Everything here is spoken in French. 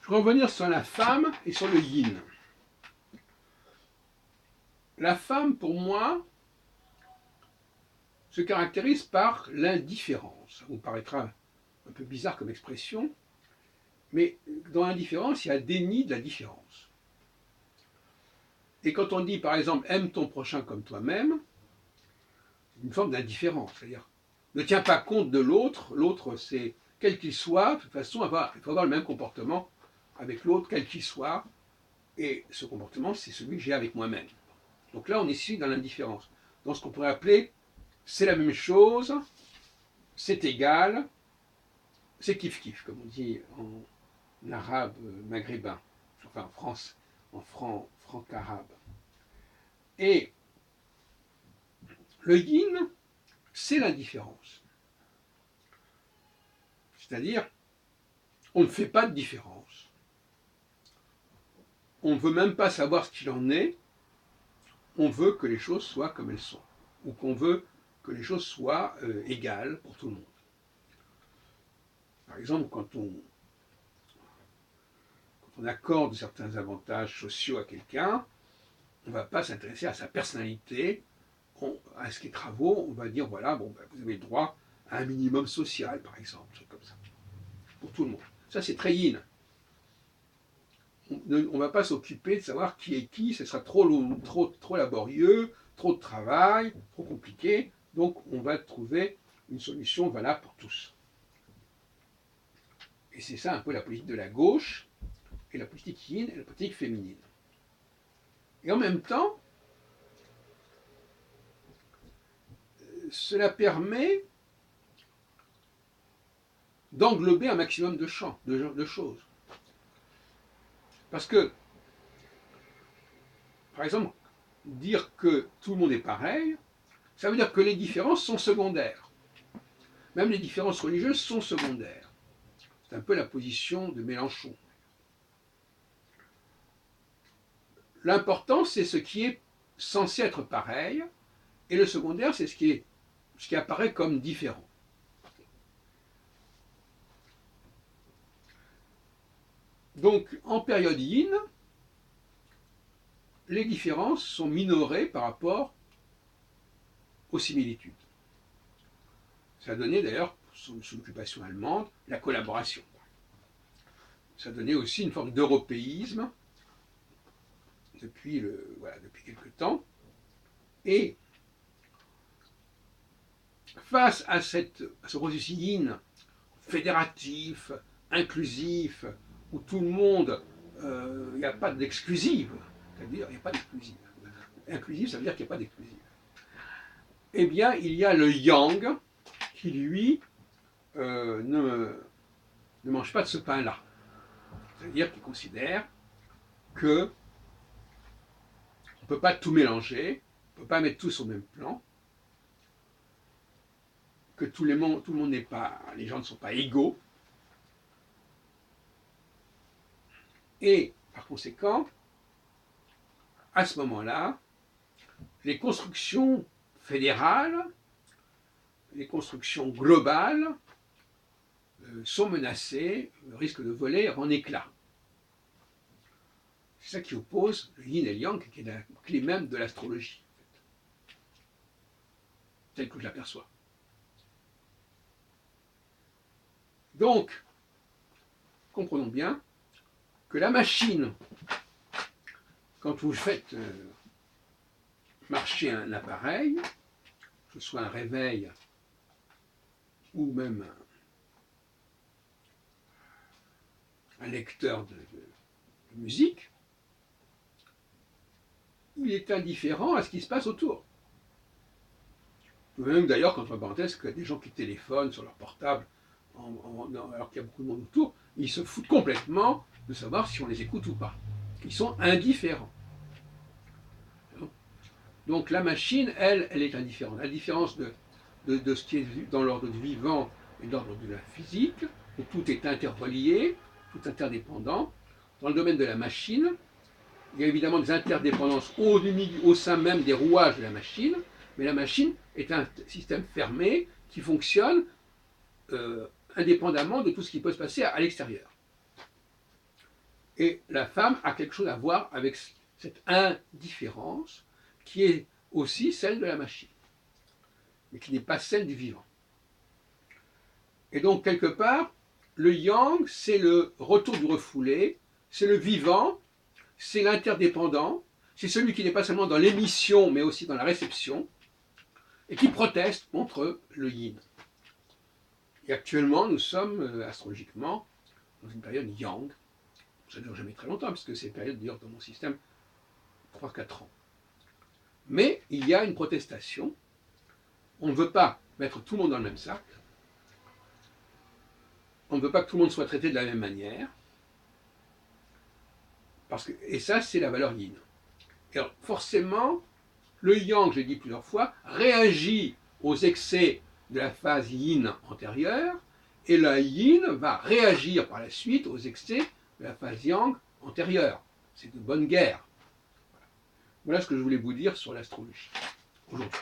revenir sur la femme et sur le yin. La femme, pour moi, se caractérise par l'indifférence. Ça vous paraîtra un peu bizarre comme expression, mais dans l'indifférence, il y a déni de la différence. Et quand on dit, par exemple, aime ton prochain comme toi-même, c'est une forme d'indifférence. C'est-à-dire, ne tiens pas compte de l'autre. L'autre, c'est, quel qu'il soit, de toute façon, il faut avoir le même comportement avec l'autre, quel qu'il soit. Et ce comportement, c'est celui que j'ai avec moi-même. Donc là, on est ici dans l'indifférence. Dans ce qu'on pourrait appeler, c'est la même chose, c'est égal, c'est kiff-kiff, comme on dit en arabe maghrébin, enfin en France, en franc-arabe. Et le yin, c'est l'indifférence. C'est-à-dire, on ne fait pas de différence. On ne veut même pas savoir ce qu'il en est. On veut que les choses soient comme elles sont. Ou qu'on veut que les choses soient égales pour tout le monde. Par exemple, quand on accorde certains avantages sociaux à quelqu'un, on ne va pas s'intéresser à sa personnalité, à ce qui est travaux, on va dire, voilà, bon, ben, vous avez le droit à un minimum social, par exemple, un truc comme ça, pour tout le monde. Ça, c'est très yin. On ne va pas s'occuper de savoir qui est qui, ce sera trop laborieux, trop de travail, trop compliqué, donc on va trouver une solution valable pour tous. Et c'est ça un peu la politique de la gauche, et la politique yin et la politique féminine. Et en même temps, cela permet d'englober un maximum de champs, de choses. Parce que, par exemple, dire que tout le monde est pareil, ça veut dire que les différences sont secondaires. Même les différences religieuses sont secondaires. C'est un peu la position de Mélenchon. L'important, c'est ce qui est censé être pareil, et le secondaire, c'est ce qui apparaît comme différent. Donc, en période yin, les différences sont minorées par rapport aux similitudes. Ça a donné d'ailleurs, sous l'occupation allemande, la collaboration. Ça a donné aussi une forme d'européisme depuis quelque temps. Et face à ce processus yin fédératif, inclusif, où tout le monde, il n'y a pas d'exclusive, c'est-à-dire il n'y a pas d'exclusive. Inclusif, ça veut dire qu'il n'y a pas d'exclusive. Eh bien, il y a le yang qui, lui, ne mange pas de ce pain-là. C'est-à-dire qu'il considère que on ne peut pas tout mélanger, on ne peut pas mettre tout sur le même plan, que tout le monde n'est pas, les gens ne sont pas égaux. Et par conséquent, à ce moment-là, les constructions fédérales, les constructions globales sont menacées, risquent de voler en éclats. C'est ça qui oppose le yin et le yang, qui est la clé même de l'astrologie, telle que je l'aperçois. Donc, comprenons bien que la machine, quand vous faites marcher un appareil, que ce soit un réveil ou même un lecteur de musique, il est indifférent à ce qui se passe autour. Même d'ailleurs, quand on parenthèse, qu'il y a des gens qui téléphonent sur leur portable alors qu'il y a beaucoup de monde autour, ils se foutent complètement de savoir si on les écoute ou pas. Ils sont indifférents. Donc la machine, elle est indifférente. À la différence de ce qui est dans l'ordre du vivant et dans l'ordre de la physique, où tout est interrelié, tout interdépendant. Dans le domaine de la machine, il y a évidemment des interdépendances au sein même des rouages de la machine, mais la machine est un système fermé qui fonctionne indépendamment de tout ce qui peut se passer à l'extérieur. Et la femme a quelque chose à voir avec cette indifférence qui est aussi celle de la machine, mais qui n'est pas celle du vivant. Et donc, quelque part, le yang, c'est le retour du refoulé, c'est le vivant, c'est l'interdépendant, c'est celui qui n'est pas seulement dans l'émission, mais aussi dans la réception, et qui proteste contre le yin. Et actuellement, nous sommes astrologiquement dans une période yang. Ça ne dure jamais très longtemps, puisque ces périodes durent dans mon système 3-4 ans. Mais il y a une protestation. On ne veut pas mettre tout le monde dans le même sac. On ne veut pas que tout le monde soit traité de la même manière. Et ça, c'est la valeur yin. Et alors, forcément, le yang, je l'ai dit plusieurs fois, réagit aux excès de la phase yin antérieure, et la yin va réagir par la suite aux excès de la phase yang antérieure. C'est de bonne guerre. Voilà ce que je voulais vous dire sur l'astrologie aujourd'hui.